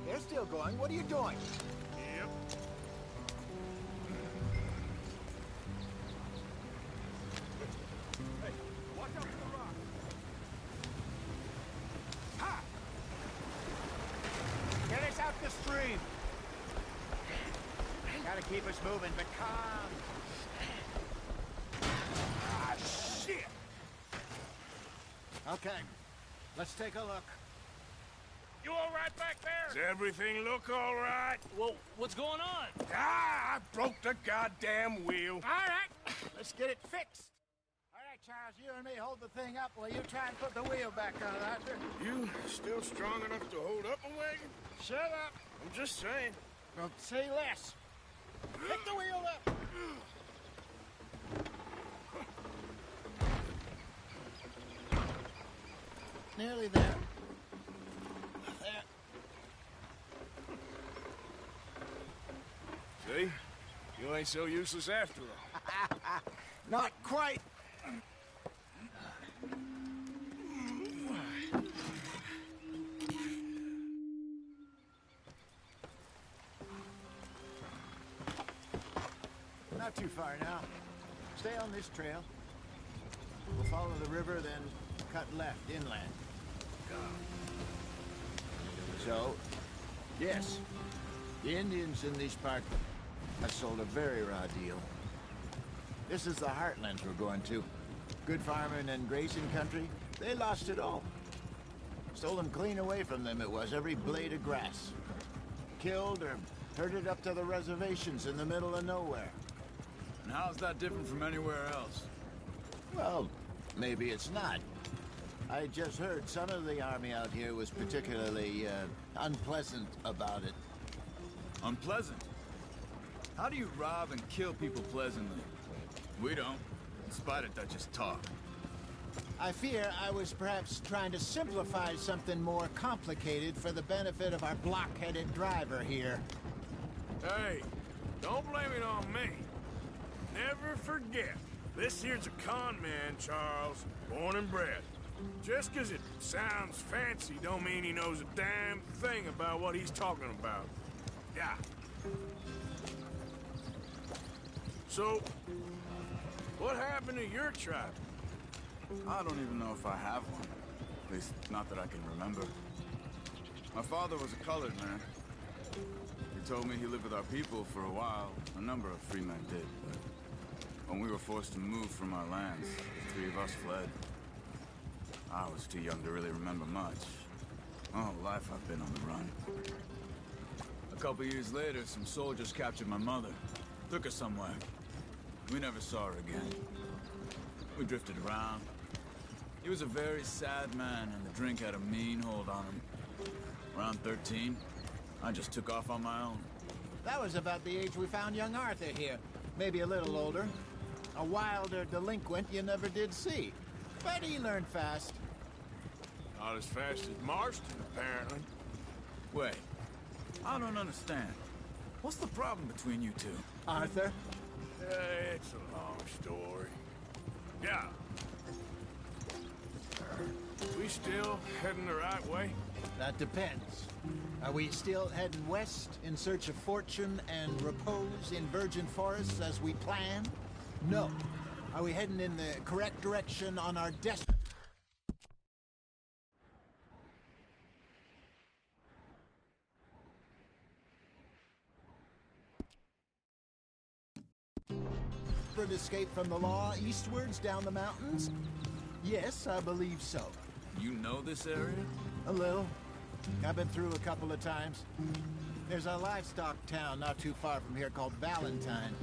They're still going. What are you doing? Yep. Hey, watch out for the rock. Ha! Get us out the stream. Gotta keep us moving, but calm. Ah, shit! Okay, let's take a look. You all right back there? Does everything look all right? Well, what's going on? Ah, I broke the goddamn wheel. All right, let's get it fixed. All right, Charles, you and me hold the thing up while you try and put the wheel back on, Arthur. You still strong enough to hold up a wagon? Shut up. I'm just saying. Well, say less. Pick the wheel up. Nearly there. See? You ain't so useless after all. Not quite. Not too far now. Stay on this trail. We'll follow the river, then cut left inland. So, yes, the Indians in these parts have sold a very raw deal. This is the heartlands we're going to. Good farming and grazing country, they lost it all. Stolen clean away from them it was, every blade of grass. Killed or herded up to the reservations in the middle of nowhere. And how's that different from anywhere else? Well, maybe it's not. I just heard some of the army out here was particularly, unpleasant about it. Unpleasant? How do you rob and kill people pleasantly? We don't, despite it, that just talk. I fear I was perhaps trying to simplify something more complicated for the benefit of our blockheaded driver here. Hey, don't blame it on me. Never forget, this here's a con man, Charles, born and bred. Just 'cause it sounds fancy don't mean he knows a damn thing about what he's talking about. Yeah. So, what happened to your tribe? I don't even know if I have one. At least, not that I can remember. My father was a colored man. He told me he lived with our people for a while. A number of free men did, but when we were forced to move from our lands, the three of us fled. I was too young to really remember much. My whole life I've been on the run. A couple years later, some soldiers captured my mother. Took her somewhere. We never saw her again. We drifted around. He was a very sad man, and the drink had a mean hold on him. Around 13, I just took off on my own. That was about the age we found young Arthur here. Maybe a little older. A wilder delinquent you never did see. But he learned fast. Not as fast as Marston, apparently. Wait, I don't understand. What's the problem between you two? Arthur? It's a long story. Yeah. We still heading the right way? That depends. Are we still heading west in search of fortune and repose in virgin forests as we planned? No. Are we heading in the correct direction on our destiny? Desperate escape from the law eastwards down the mountains? Yes, I believe so. You know this area? A little. I've been through a couple of times. There's a livestock town not too far from here called Valentine.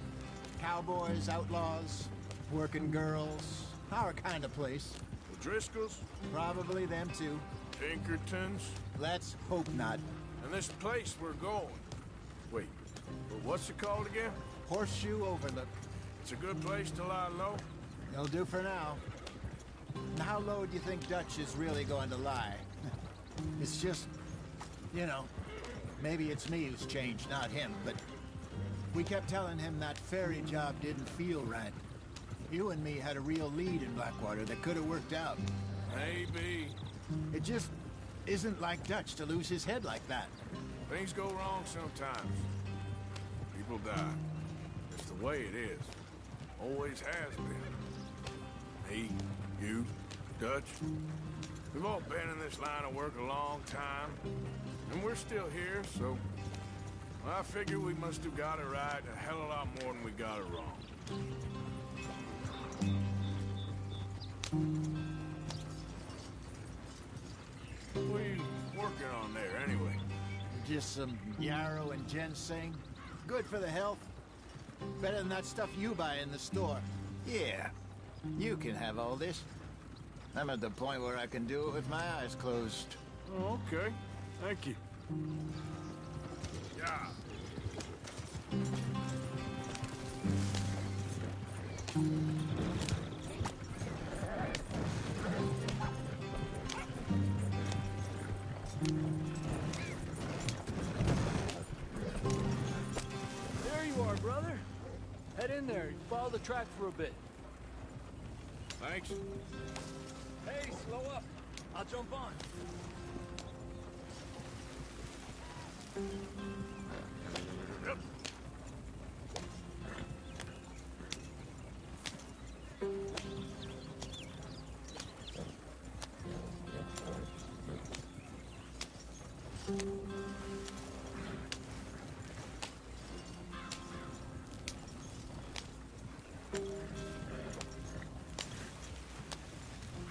Cowboys, outlaws, working girls, our kind of place. The Driscolls? Probably them too. Pinkertons? Let's hope not. And this place we're going. Wait, but what's it called again? Horseshoe Overlook. It's a good place to lie low? They'll do for now. And how low do you think Dutch is really going to lie? It's just, you know, maybe it's me who's changed, not him, but we kept telling him that ferry job didn't feel right. You and me had a real lead in Blackwater that could have worked out. Maybe. It just isn't like Dutch to lose his head like that. Things go wrong sometimes. People die. It's the way it is. Always has been. Me, you, Dutch. We've all been in this line of work a long time. And we're still here, so... well, I figure we must have got it right a hell of a lot more than we got it wrong. What are you working on there, anyway? Just some yarrow and ginseng. Good for the health. Better than that stuff you buy in the store. Yeah, you can have all this. I'm at the point where I can do it with my eyes closed. Oh, okay. Thank you. Yeah. There you are, brother. Head in there. Follow the track for a bit. Thanks. Hey, slow up. I'll jump on. Yep.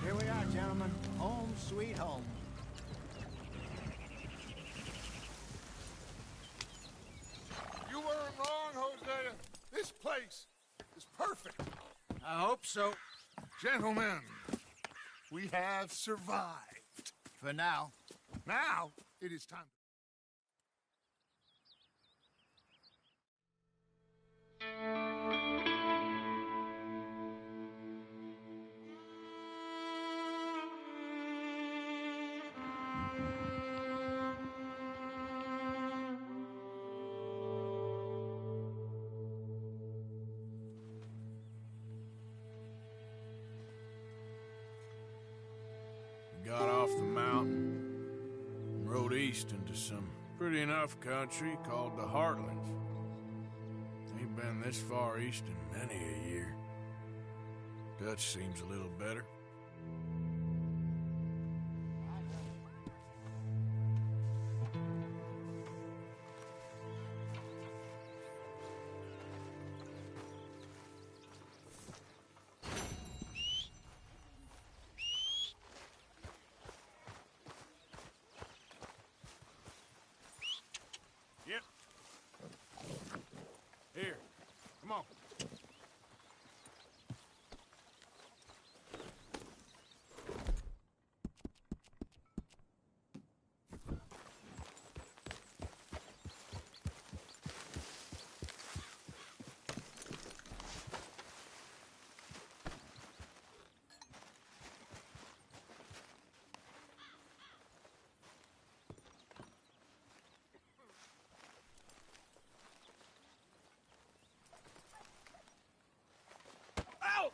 Here we are, gentlemen. Home sweet home. You weren't wrong, Hosea. This place is perfect. I hope so. Gentlemen, we have survived. For now. Now, it is time. Got off the mountain and rode east into some pretty enough country called the Heartlands. Ain't been this far east in many a year. Dutch seems a little better. Yep. Here, come on.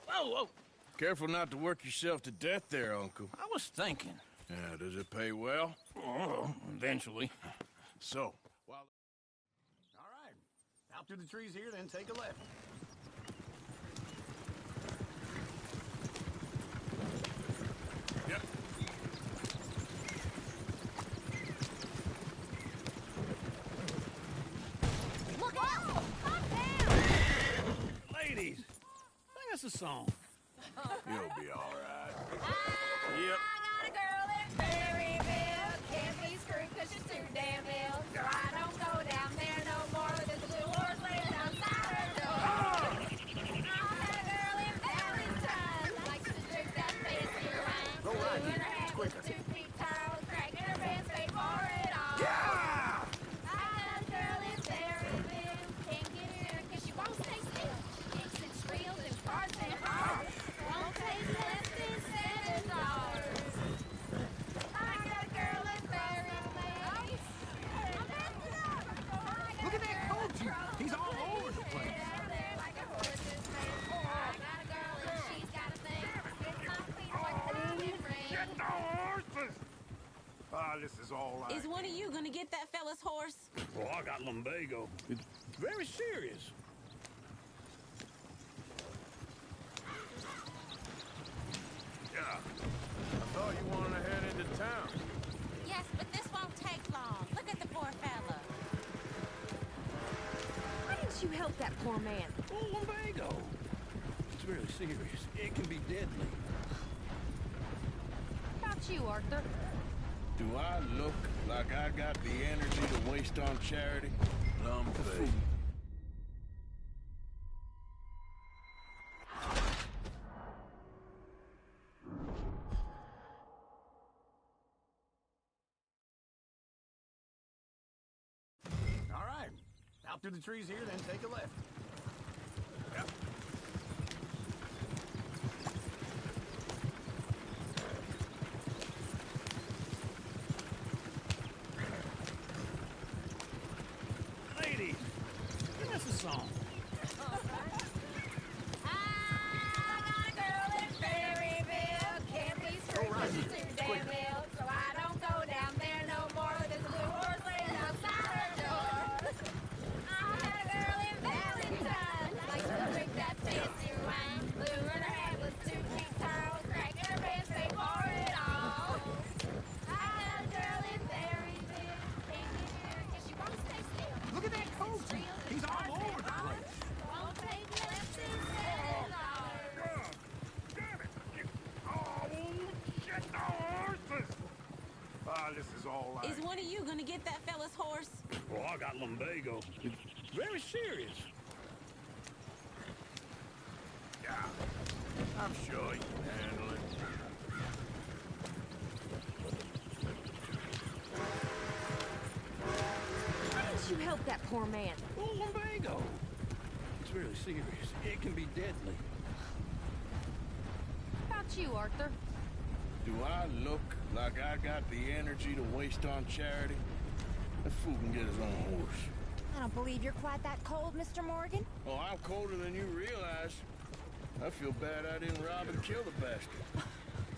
Whoa! Careful not to work yourself to death there, Uncle. I was thinking. Yeah, does it pay well? Oh, eventually. So, while... All right. Out through the trees here, then take a left. Yep. Look out! Calm down! Ladies, song. You'll be all right. Yep. I got a girl in Berryville. Can't be screwed 'cause she's too damn ill. So I don't go down there no more. There's a blue horse laying outside her door. I had a girl in Valentine. Likes to drink that fancy wine. Go right Blue in here. her It's hat with quicker. 2 feet tall. Cracking her pants, paid for it all. Yeah! I got a girl in Berryville. Can't get her 'cause she won't stay still. She kicks and squeals and starts and hard. Won't take less than $7. I got a girl in Berryville. Look at that coat. He's all over the place. Like a horse's man. I got a girl and she's got a thing. It's my feet like a diamond ring. Get the horses! Ah, this is all right. Is one of you gonna get that fella's horse? Oh, I got lumbago. It's very serious. Yeah. I thought you wanted to head into town. Yes, but this won't take long. Look at the poor fella. Why didn't you help that poor man? Oh, lumbago. It's really serious. It can be deadly. How about you, Arthur? Do I look like I got the energy to waste on charity? Lumpy. All right. Out through the trees here, then take a left. Yep. Ladies, give us a song. I got a girl in Berryville. Can't be screwed 'cause she's too damn ill. So I don't go down there no more. There's a blue horse laying outside her door. I had a girl in Valentine. Likes to drink that fancy wine. Blue in her hat was 2 feet tall. Cracking her pants, paid for it all. I got a girl in Berryville. Can't get her 'cause she won't stay still. Look at that coat. He's all over the place. Won't take less than $7. Damn it! Oh, get the horses! Ah, this is all right. Is one of you gonna get that fella's horse? Oh, I got lumbago. It's very serious. Yeah. I'm sure you can handle it. Why didn't you help that poor man? Oh, lumbago. It's really serious. It can be deadly. How about you, Arthur? Do I look like I got the energy to waste on charity? That fool can get his own horse. I don't believe you're quite that cold, Mr. Morgan. Oh, I'm colder than you realize. I feel bad I didn't rob and kill the bastard.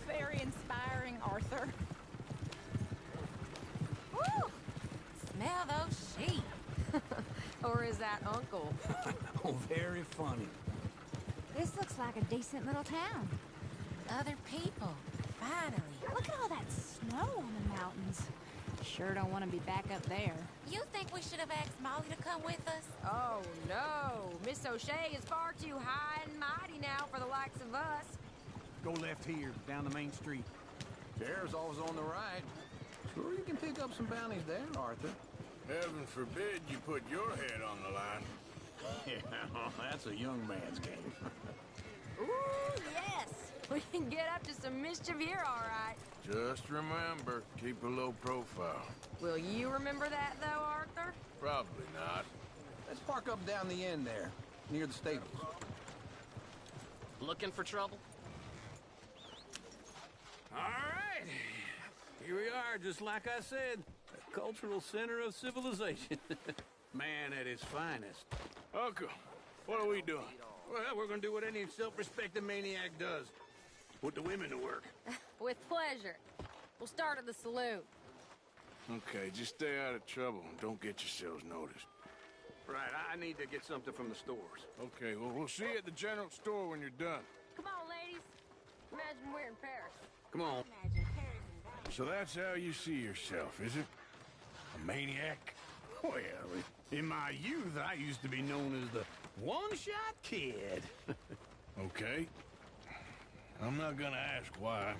Very inspiring, Arthur. Woo! Smell those sheep. Or is that Uncle? Oh, very funny. This looks like a decent little town. Other people. Finally. Look at all that snow on the mountains. Sure don't want to be back up there. You think we should have asked Molly to come with us? Oh, no. Miss O'Shea is far too high and mighty now for the likes of us. Go left here, down the main street. Sheriff's always on the right. Sure you can pick up some bounties there, Arthur. Heaven forbid you put your head on the line. Yeah, that's a young man's game. Ooh, yes. We can get up to some mischief here, all right. Just remember, keep a low profile. Will you remember that, though, Arthur? Probably not. Let's park up down the end there, near the stables. Looking for trouble? All right. Here we are, just like I said. A cultural center of civilization. Man at his finest. Uncle, what are we doing? Well, we're gonna do what any self-respecting maniac does. Put the women to work. With pleasure. We'll start at the saloon. Okay, just stay out of trouble and don't get yourselves noticed. Right, I need to get something from the stores. Okay, well, we'll see you at the general store when you're done. Come on, ladies. Imagine we're in Paris. Come on. So that's how you see yourself, is it? A maniac? Well, in my youth, I used to be known as the one-shot kid. Okay. I'm not gonna ask why.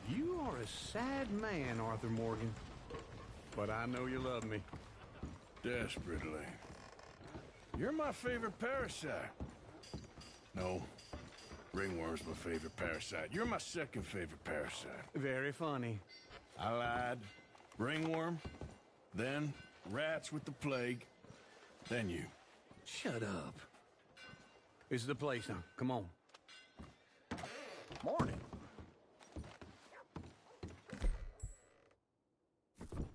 You are a sad man, Arthur Morgan. But I know you love me. Desperately. You're my favorite parasite. No. Ringworm's my favorite parasite. You're my second favorite parasite. Very funny. I lied. Ringworm, then rats with the plague, then you. Shut up. This is the place now. Come on. Morning.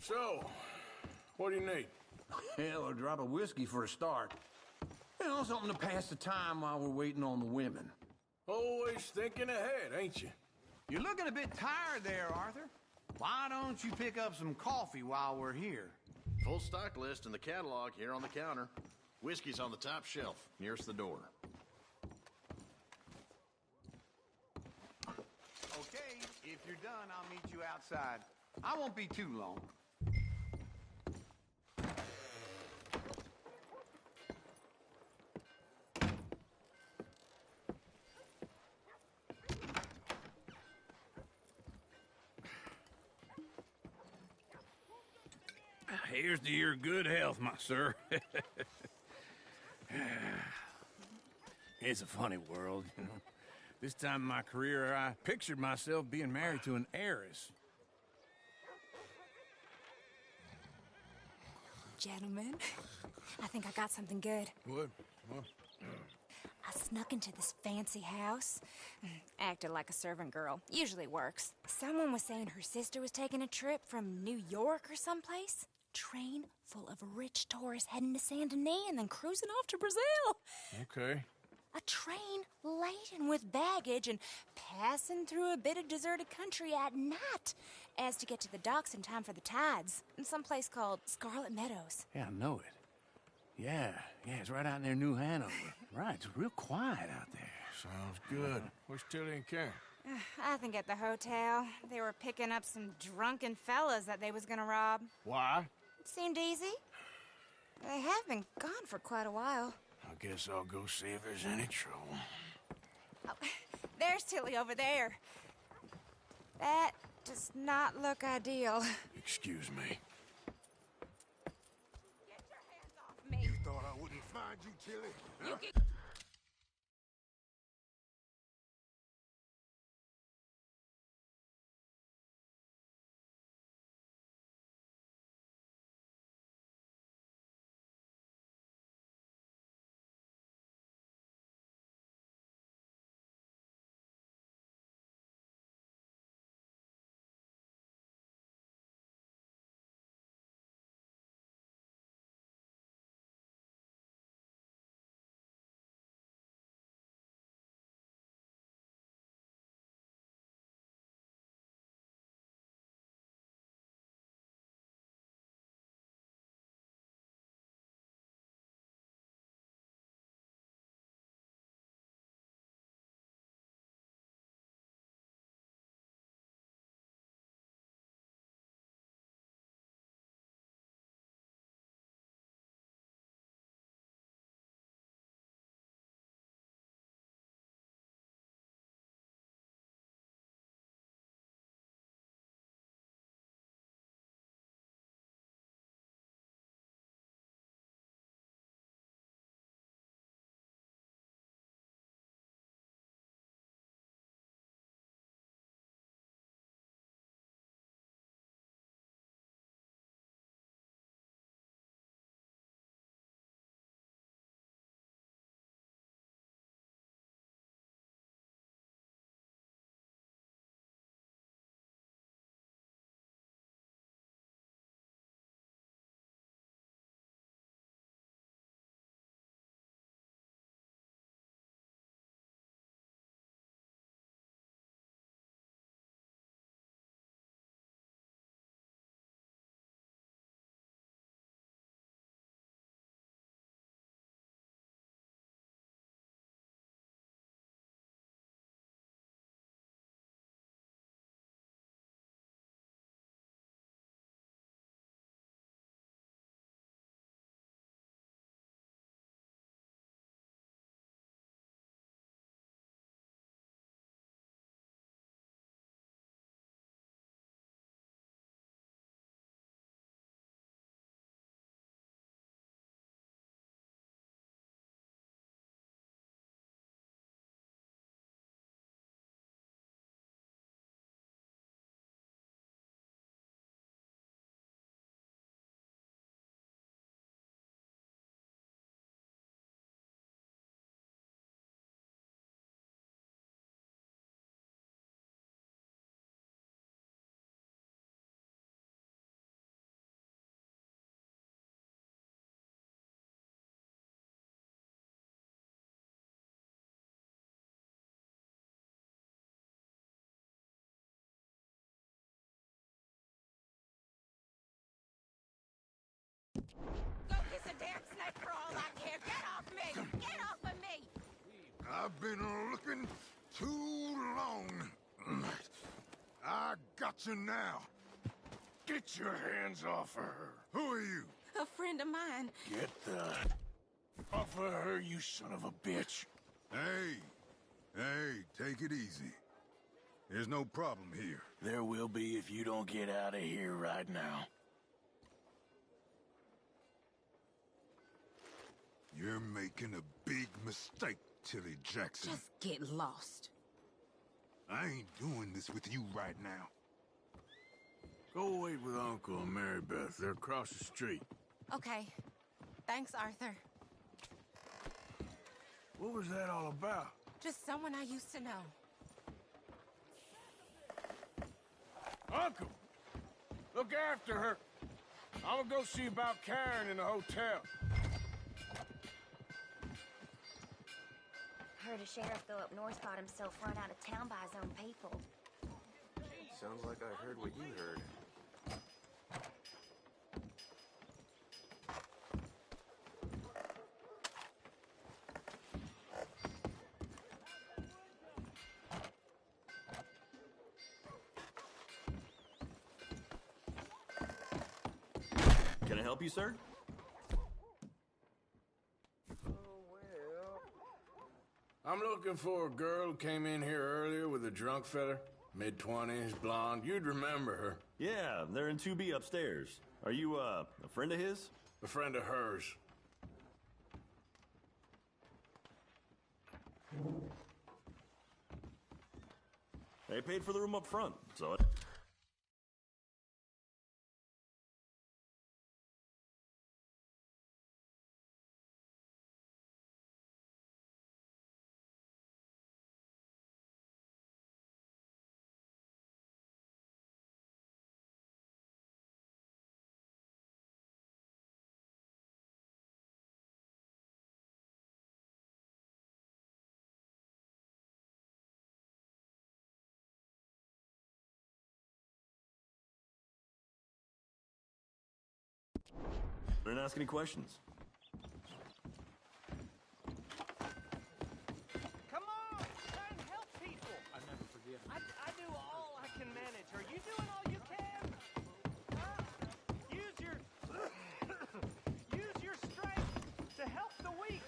So, what do you need? Hell, a drop of whiskey for a start. You know, something to pass the time while we're waiting on the women. Always thinking ahead, ain't you? You're looking a bit tired there, Arthur. Why don't you pick up some coffee while we're here? Full stock list in the catalog here on the counter. Whiskey's on the top shelf, nearest the door. Okay, if you're done, I'll meet you outside. I won't be too long. Here's to your good health, my sir. It's a funny world, you know. This time in my career, I pictured myself being married to an heiress. Gentlemen, I think I got something good. What? I snuck into this fancy house. Acted like a servant girl. Usually works. Someone was saying her sister was taking a trip from New York or someplace. Train full of rich tourists heading to Saint Denis and then cruising off to Brazil. Okay. A train laden with baggage and passing through a bit of deserted country at night as to get to the docks in time for the tides in some place called Scarlet Meadows. Yeah, I know it. Yeah, it's right out near New Hanover. Right, it's real quiet out there. Sounds good. Where's Tilly and Karen? I think at the hotel. They were picking up some drunken fellas that they was gonna rob. Why? It seemed easy. They have been gone for quite a while. I guess I'll go see if there's any trouble. Oh, there's Tilly over there. That does not look ideal. Excuse me. Get your hands off me. You thought I wouldn't find you, Tilly? You can... dead for all I care. Get off me! Get off of me! I've been looking too long. I got you now. Get your hands off of her. Who are you? A friend of mine. Get the off of her, you son of a bitch. Hey, take it easy. There's no problem here. There will be if you don't get out of here right now. You're making a big mistake, Tilly Jackson. Just get lost. I ain't doing this with you right now. Go wait with Uncle and Mary Beth. They're across the street. Okay. Thanks, Arthur. What was that all about? Just someone I used to know. Uncle! Look after her. I'm gonna go see about Karen in the hotel. Heard a sheriff go up north got himself run out of town by his own people. Sounds like I heard what you heard. Can I help you, sir? I'm looking for a girl who came in here earlier with a drunk fella. Mid-20s, blonde. You'd remember her. Yeah, they're in 2B upstairs. Are you, a friend of his? A friend of hers. They paid for the room up front, so don't ask any questions. Come on! Try and help people! I never forget. I do all I can manage. Are you doing all you can? Huh? Use your strength to help the weak.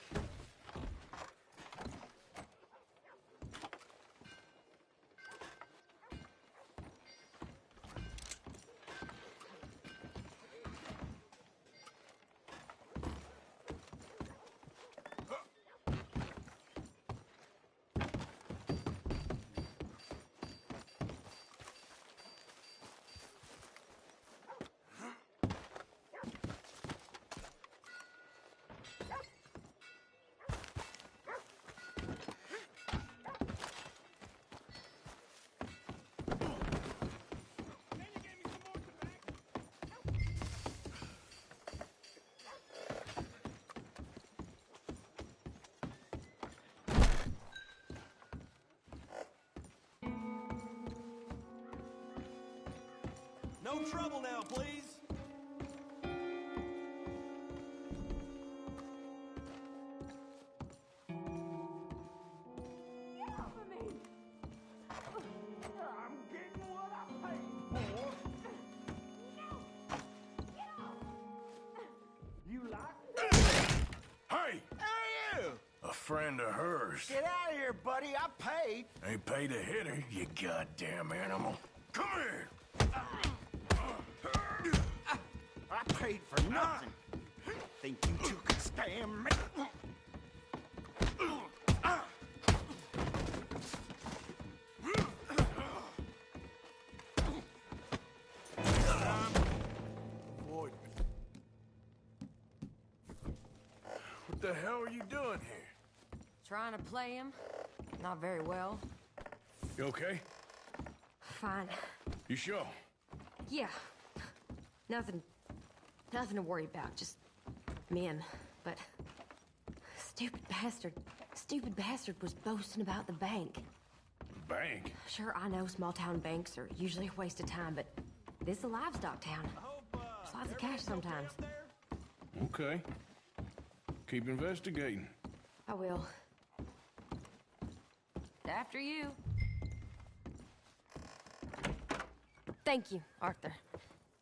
No trouble now, please. Get off of me! I'm getting what I paid for. No! Get off! You like Hey! Hey, you! A friend of hers. Get out of here, buddy. I paid. Ain't paid to hit her, you goddamn animal. Come here! I paid for nothing. Think you two can stand me? Boy. What the hell are you doing here? Trying to play him. Not very well. You okay? Fine. You sure? Yeah. Nothing to worry about. Just men. But stupid bastard was boasting about the bank. Bank? Sure, I know small town banks are usually a waste of time, but this is a livestock town. There's lots of cash sometimes. Okay. Keep investigating. I will. After you. Thank you, Arthur.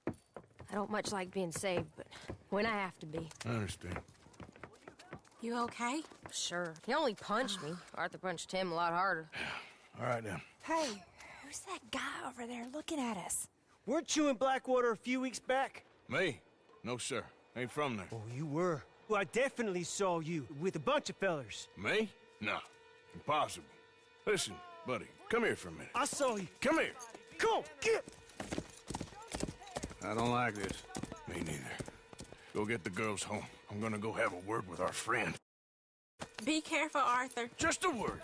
I don't much like being saved, but when I have to be. I understand. You okay? Sure. He only punched me. Arthur punched him a lot harder. All right, then. Hey, who's that guy over there looking at us? Weren't you in Blackwater a few weeks back? Me? No, sir. Ain't from there. Oh, you were. Well, I definitely saw you with a bunch of fellers. Me? No. Impossible. Listen, buddy, come here for a minute. I saw you. Come here. Come on, get! I don't like this. Me neither. Go get the girls home. I'm gonna go have a word with our friend. Be careful, Arthur. Just a word.